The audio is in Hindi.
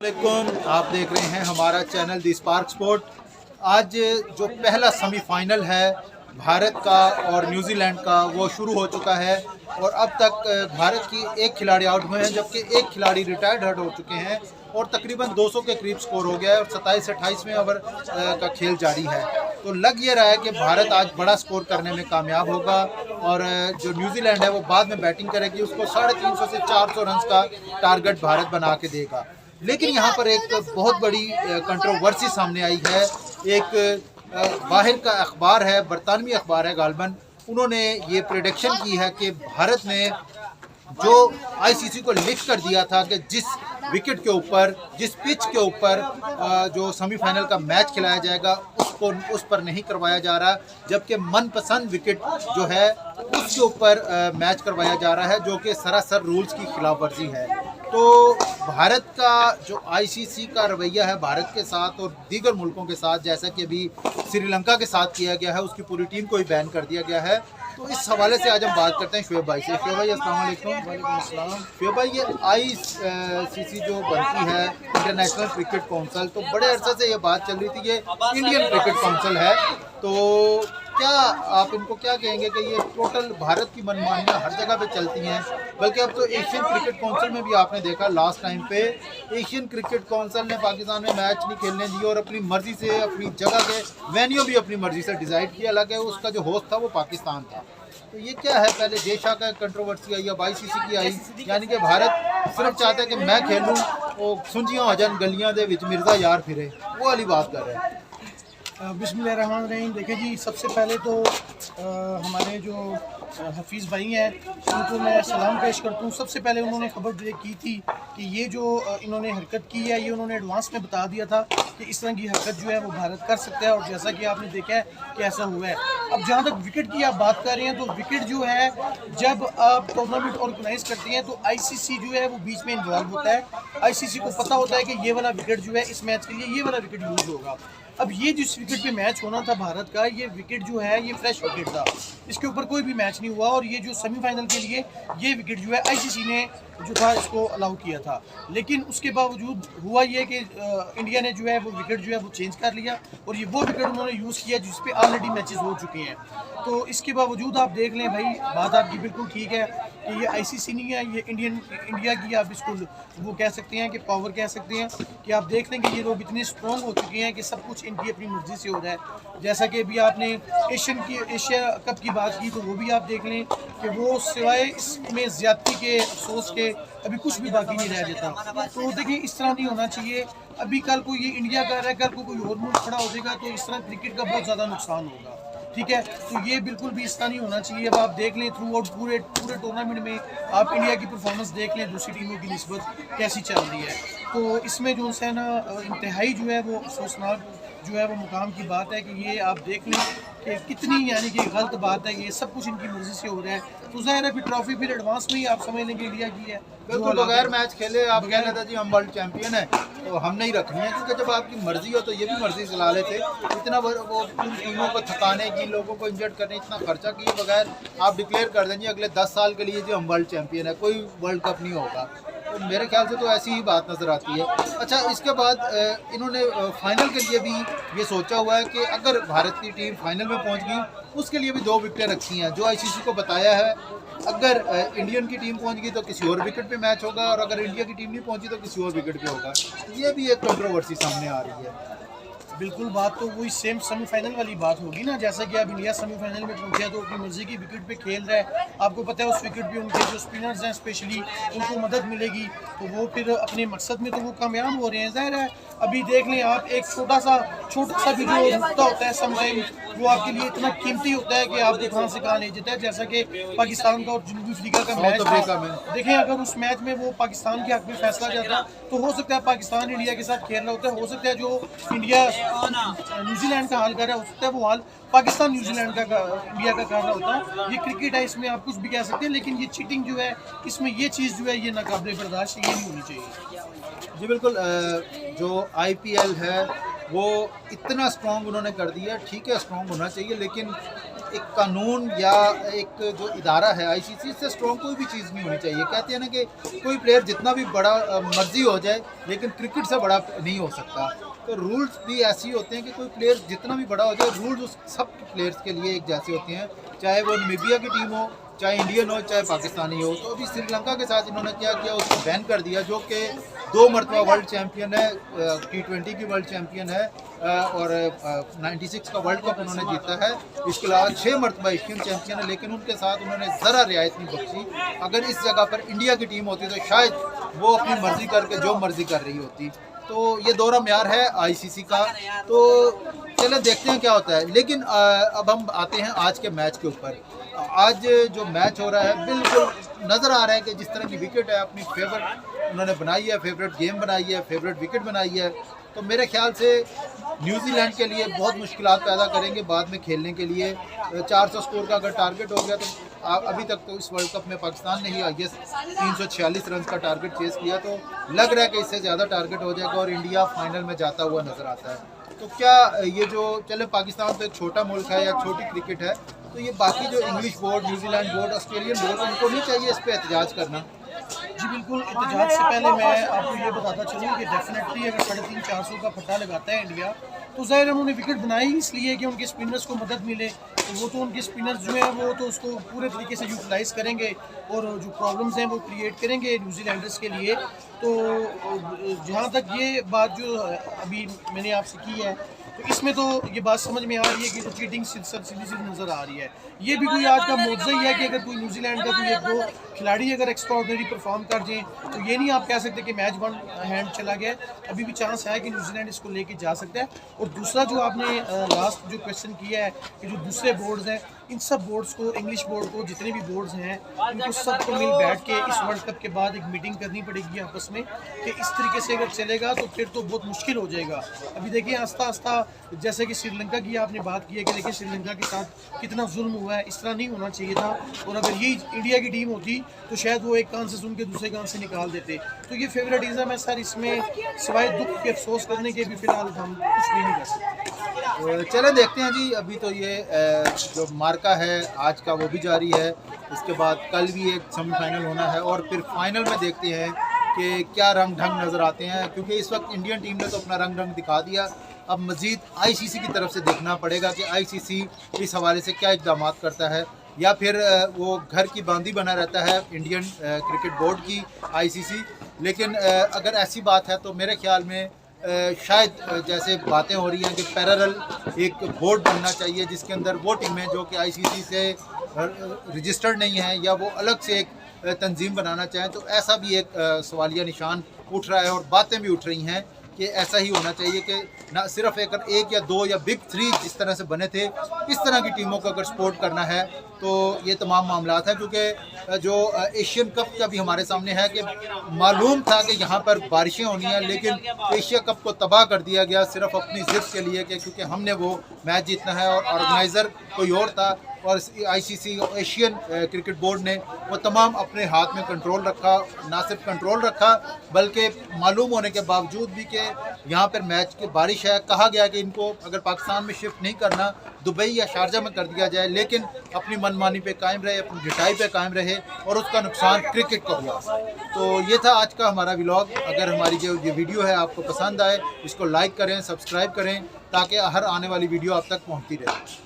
वालेकुम, आप देख रहे हैं हमारा चैनल दी स्पार्क स्पोर्ट। आज जो पहला सेमीफाइनल है भारत का और न्यूजीलैंड का वो शुरू हो चुका है और अब तक भारत की एक खिलाड़ी आउट हुए हैं जबकि एक खिलाड़ी रिटायर्ड हर्ट हो चुके हैं और तकरीबन 200 के करीब स्कोर हो गया है और 27-28वें ओवर का खेल जारी है। तो लग ये रहा है कि भारत आज बड़ा स्कोर करने में कामयाब होगा और जो न्यूजीलैंड है वो बाद में बैटिंग करेगी, उसको 350 से 400 रन का टारगेट भारत बना के देगा। लेकिन यहाँ पर एक बहुत बड़ी कंट्रोवर्सी सामने आई है। एक बाहर का अखबार है, बरतानवी अखबार है गालबन, उन्होंने ये प्रेडिक्शन की है कि भारत ने जो आईसीसी को लिख कर दिया था कि जिस विकेट के ऊपर, जिस पिच के ऊपर जो सेमीफाइनल का मैच खिलाया जाएगा उसको उस पर नहीं करवाया जा रहा, जबकि मनपसंद विकेट जो है उसके ऊपर मैच करवाया जा रहा है, जो कि सरासर रूल्स की खिलाफ वर्जी है। तो भारत का जो आईसीसी का रवैया है भारत के साथ और दीगर मुल्कों के साथ, जैसा कि अभी श्रीलंका के साथ किया गया है, उसकी पूरी टीम को ही बैन कर दिया गया है। तो इस हवाले से आज हम बात करते हैं शुएब भाई से। शुएब भाई अस्सलाम वालेकुम। वालेकुम अस्सलाम। शुएब भाई, ये आईसीसी जो बनती है इंटरनेशनल क्रिकेट काउंसिल, तो बड़े अरसे से ये बात चल रही थी ये इंडियन क्रिकेट काउंसिल है, तो क्या आप इनको क्या कहेंगे कि ये टोटल भारत की मनमानियाँ हर जगह पे चलती हैं? बल्कि अब तो एशियन क्रिकेट काउंसिल में भी आपने देखा लास्ट टाइम पे एशियन क्रिकेट काउंसिल ने पाकिस्तान में मैच नहीं खेलने दिए और अपनी मर्जी से अपनी जगह के वेन्यू भी अपनी मर्जी से डिसाइड किया, हालांकि उसका जो होस्ट था वो पाकिस्तान था। तो ये क्या है? पहले जेशा का कंट्रोवर्सी आई, अब आईसीसी की आई, यानी कि भारत सिर्फ चाहते हैं कि मैं खेलूँ वो सुंजियाँ हो जान गलियाँ दे विच मिर्जा यार फिरे, वो वाली बात कर रहे हैं। बिस्मिल्लाहिर्रहमानिर्रहीम। देखिए जी, सबसे पहले तो हमारे जो हफीज़ भाई हैं उनको मैं सलाम पेश करता हूँ। सबसे पहले उन्होंने खबर की थी कि ये जो इन्होंने हरकत की है ये उन्होंने एडवांस में बता दिया था कि इस तरह की हरकत जो है वो भारत कर सकता है और जैसा कि आपने देखा है कि ऐसा हुआ है। अब जहाँ तक विकेट की आप बात कर रहे हैं, तो विकेट जो है जब आप टूर्नामेंट ऑर्गेनाइज करते हैं तो आईसीसी जो है वो बीच में इन्वॉल्व होता है। आईसीसी को पता होता है कि ये वाला विकेट जो है इस मैच के लिए ये वाला विकेट यूज़ होगा। अब ये जिस विकेट पे मैच होना था भारत का, ये विकेट जो है ये फ्रेश विकेट था, इसके ऊपर कोई भी मैच नहीं हुआ और ये जो सेमीफाइनल के लिए ये विकेट जो है आईसीसी ने जो था इसको अलाउ किया था। लेकिन उसके बावजूद हुआ ये कि इंडिया ने जो है वो विकेट जो है वो चेंज कर लिया और ये वो विकेट उन्होंने यूज़ किया जिस पे ऑलरेडी मैचेस हो चुके हैं। तो इसके बावजूद आप देख लें भाई, बात आपकी बिल्कुल ठीक है कि ये आईसीसी नहीं है, ये इंडिया की आप इसको वो कह सकते हैं कि पावर कह सकते हैं कि आप देख लें कि ये लोग इतने स्ट्रॉन्ग हो चुके हैं कि सब कुछ इनकी अपनी मर्जी से हो रहा है। जैसा कि अभी आपने एशिया कप की बात की, तो वो भी आप देख लें कि वो सिवाय इसमें ज़्यादती के, अफसोस के अभी कुछ भी बाकी नहीं रह जाता। तो देखिए, इस तरह नहीं होना चाहिए। अभी कल को ये इंडिया का रहा है, कल को कोई और मुल्क खड़ा हो जाएगा तो इस तरह क्रिकेट का बहुत ज़्यादा नुकसान होगा। ठीक है, तो ये बिल्कुल भी इस तरह नहीं होना चाहिए। अब आप देख लें थ्रू आउट पूरे टूर्नामेंट में आप इंडिया की परफॉर्मेंस देख लें दूसरी टीमों की निस्बत कैसी चल रही है। तो इसमें जो है ना इंतहाई जो है वो अफसोसनाक जो है वो मुकाम की बात है कि ये आप देख लें कि कितनी यानी कि गलत बात है। ये सब कुछ इनकी मर्जी से हो रहा है। तो ज़ाहिर है फिर ट्रॉफी फिर एडवांस में ही आप समझ लेंगे इंडिया की है। बिल्कुल, बगैर मैच खेले आप कह रहे थे जी हम वर्ल्ड चैंपियन है तो हम नहीं रखनी है, क्योंकि जब आपकी मर्जी हो तो ये भी मर्जी से ला लेते। इतना वो टीमों को थकाने की, लोगों को इंजर्ड करने, इतना खर्चा किए बगैर आप डिक्लेयर कर देंगे अगले 10 साल के लिए जी हम वर्ल्ड चैंपियन है, कोई वर्ल्ड कप नहीं होगा। तो मेरे ख्याल से तो ऐसी ही बात नज़र आती है। अच्छा, इसके बाद इन्होंने फाइनल के लिए भी ये सोचा हुआ है कि अगर भारत की टीम फाइनल में पहुंच गई उसके लिए भी 2 विकेटें रखी हैं, जो आईसीसी को बताया है। अगर इंडियन की टीम पहुंच गई तो किसी और विकेट पे मैच होगा और अगर इंडिया की टीम नहीं पहुंची तो किसी और विकेट पे होगा। ये भी एक कंट्रोवर्सी सामने आ रही है। बिल्कुल, बात तो वही सेम सेमीफाइनल वाली बात होगी ना। जैसा कि अब इंडिया सेमीफाइनल में पहुंचा तो अपनी मर्जी की विकेट पे खेल रहा है। आपको पता है उस विकेट पे उनके जो स्पिनर्स हैं स्पेशली उनको मदद मिलेगी तो वो फिर अपने मकसद में तो वो कामयाब हो रहे हैं। ज़ाहिर है अभी देख लें आप, एक छोटा सा भी जो नुकता होता है समटाइम वो आपके लिए इतना कीमती होता है कि आपको कहाँ से कहाँ ले जाता है। जैसा कि पाकिस्तान का और जनूबी अफ्रीका का मैच था, देखें अगर उस मैच में वो पाकिस्तान के हक में फैसला जाता तो हो सकता है पाकिस्तान इंडिया के साथ खेल रहा होता है, हो सकता है जो इंडिया न्यूजीलैंड का हाल कर रहा है हो सकता है वो हाल पाकिस्तान न्यूजीलैंड का इंडिया का कर रहा होता है। ये क्रिकेट है, इसमें आप कुछ भी कह सकते हैं, लेकिन ये चीटिंग जो है इसमें ये चीज़ जो है ये नाकाबिले बर्दाश्त ये नहीं होनी चाहिए। जी बिल्कुल, जो आईपीएल है वो इतना स्ट्रॉन्ग उन्होंने कर दिया, ठीक है स्ट्रॉन्ग होना चाहिए, लेकिन एक कानून या एक जो इदारा है आईसीसी से स्ट्रॉन्ग कोई भी चीज़ नहीं होनी चाहिए। कहते हैं ना कि कोई प्लेयर जितना भी बड़ा मर्जी हो जाए लेकिन क्रिकेट से बड़ा नहीं हो सकता। तो रूल्स भी ऐसे ही होते हैं कि कोई प्लेयर जितना भी बड़ा हो जाए, रूल्स उस सब प्लेयर्स के लिए एक जैसे होते हैं, चाहे वो नामीबिया की टीम हो, चाहे इंडियन हो, चाहे पाकिस्तानी हो। तो अभी श्रीलंका के साथ इन्होंने क्या किया, उसको बैन कर दिया, जो कि 2 मरतबा वर्ल्ड चैम्पियन है, T20 की वर्ल्ड चैम्पियन है और 96 का वर्ल्ड कप उन्होंने जीता है। इसके अलावा 6 मरतबा एशियन चैम्पियन है, लेकिन उनके साथ उन्होंने ज़रा रियायत नहीं बख्शी। अगर इस जगह पर इंडिया की टीम होती तो शायद वो अपनी मर्जी करके जो मर्जी कर रही होती। तो ये दोहरा म्यार है आईसीसी का। तो चलो देखते हैं क्या होता है। लेकिन अब हम आते हैं आज के मैच के ऊपर। आज जो मैच हो रहा है बिल्कुल नज़र आ रहा है कि जिस तरह की विकेट है अपनी फेवरेट उन्होंने बनाई है, फेवरेट गेम बनाई है, फेवरेट विकेट बनाई है। तो मेरे ख्याल से न्यूजीलैंड के लिए बहुत मुश्किलात पैदा करेंगे बाद में खेलने के लिए। 400 स्कोर का अगर टारगेट हो गया तो अभी तक तो इस वर्ल्ड कप में पाकिस्तान ने ही आई 346 रन का टारगेट चेस किया, तो लग रहा है कि इससे ज़्यादा टारगेट हो जाएगा और इंडिया फाइनल में जाता हुआ नज़र आता है। तो क्या ये जो चले पाकिस्तान तो एक छोटा मुल्क है या छोटी क्रिकेट है, तो ये बाकी जो English board, New Zealand board, Australian board, उनको नहीं चाहिए इस पर एहतजाज करना? जी बिल्कुल, एहतजाज से पहले मैं आपको ये बताता चलूँ कि डेफिनेटली अगर 350-400 का फट्टा लगाता है इंडिया, तो ज़ाहिर है उन्होंने विकेट बनाई इसलिए कि उनके स्पिनर्स को मदद मिले। तो वो तो उनके स्पिनर्स जो हैं वो तो उसको पूरे तरीके से यूटिलाइज़ करेंगे और जो प्रॉब्लम्स हैं वो क्रिएट करेंगे न्यूजीलैंडर्स के लिए। तो जहाँ तक ये बात जो अभी मैंने आपसे की है, तो इसमें तो ये बात समझ में आ रही है कि तो चीटिंग सीधी नज़र आ रही है। ये भी कोई आज का मौज़ा ही है कि अगर कोई न्यूजीलैंड का कोई 1-2 खिलाड़ी अगर एक्स्ट्राऑर्डिनरी परफॉर्म कर जाए तो ये नहीं आप कह सकते कि मैच वन हैंड चला गया। अभी भी चांस है कि न्यूजीलैंड इसको लेके जा सकता है। और दूसरा जो आपने लास्ट जो क्वेश्चन किया है कि जो दूसरे बोर्ड्स हैं, इन सब बोर्ड्स को, इंग्लिश बोर्ड को, जितने भी बोर्ड्स हैं, इनको सबको मिल बैठ के इस वर्ल्ड कप के बाद एक मीटिंग करनी पड़ेगी आपस में कि इस तरीके से अगर चलेगा तो फिर तो बहुत मुश्किल हो जाएगा। अभी देखिए आस्ता आस्ता, जैसे कि श्रीलंका की आपने बात की है कि देखिए श्रीलंका के साथ कितना जुल्म हुआ है, इस तरह नहीं होना चाहिए था। और अगर यही इंडिया की टीम होती तो शायद वो एक कान से सुन के दूसरे कान से निकाल देते। तो ये फेवरेटिज्म है सर, इसमें सिवाय दुख के अफसोस करने के भी फिलहाल हम कुछ भी नहीं कर सकते। चले देखते हैं जी। अभी तो ये जो मार्का है आज का वो भी जारी है, इसके बाद कल भी एक सेमीफाइनल होना है और फिर फाइनल में देखते हैं कि क्या रंग ढंग नज़र आते हैं। क्योंकि इस वक्त इंडियन टीम ने तो अपना रंग ढंग दिखा दिया, अब मज़ीद आईसीसी की तरफ से देखना पड़ेगा कि आईसीसी इस हवाले से क्या इक़दाम करता है, या फिर वो घर की बांदी बना रहता है इंडियन क्रिकेट बोर्ड की आईसीसी। लेकिन अगर ऐसी बात है तो मेरे ख्याल में शायद जैसे बातें हो रही हैं कि पैरेलल एक बोर्ड बनना चाहिए जिसके अंदर वो टीमें जो कि आईसीसी से रजिस्टर्ड नहीं हैं या वो अलग से एक तंजीम बनाना चाहें, तो ऐसा भी एक सवालिया निशान उठ रहा है और बातें भी उठ रही हैं कि ऐसा ही होना चाहिए कि ना सिर्फ एक या दो या बिग 3 जिस तरह से बने थे, इस तरह की टीमों को अगर सपोर्ट करना है तो ये तमाम मामला है। क्योंकि जो एशियन कप का भी हमारे सामने है कि मालूम था कि यहाँ पर बारिशें होनी हैं, लेकिन एशिया कप को तबाह कर दिया गया सिर्फ अपनी ज़िद के लिए कि क्योंकि हमने वो मैच जीतना है और ऑर्गेनाइज़र कोई और था। और आईसीसी एशियन क्रिकेट बोर्ड ने वो तमाम अपने हाथ में कंट्रोल रखा, ना सिर्फ कंट्रोल रखा बल्कि मालूम होने के बावजूद भी कि यहाँ पर मैच की बारिश है, कहा गया कि इनको अगर पाकिस्तान में शिफ्ट नहीं करना दुबई या शारजा में कर दिया जाए, लेकिन अपनी मनमानी पे कायम रहे, अपनी ढिठाई पे कायम रहे और उसका नुकसान क्रिकेट को हुआ। तो ये था आज का हमारा व्लॉग। अगर हमारी जो ये वीडियो है आपको पसंद आए, इसको लाइक करें, सब्सक्राइब करें ताकि हर आने वाली वीडियो आप तक पहुँचती रहे।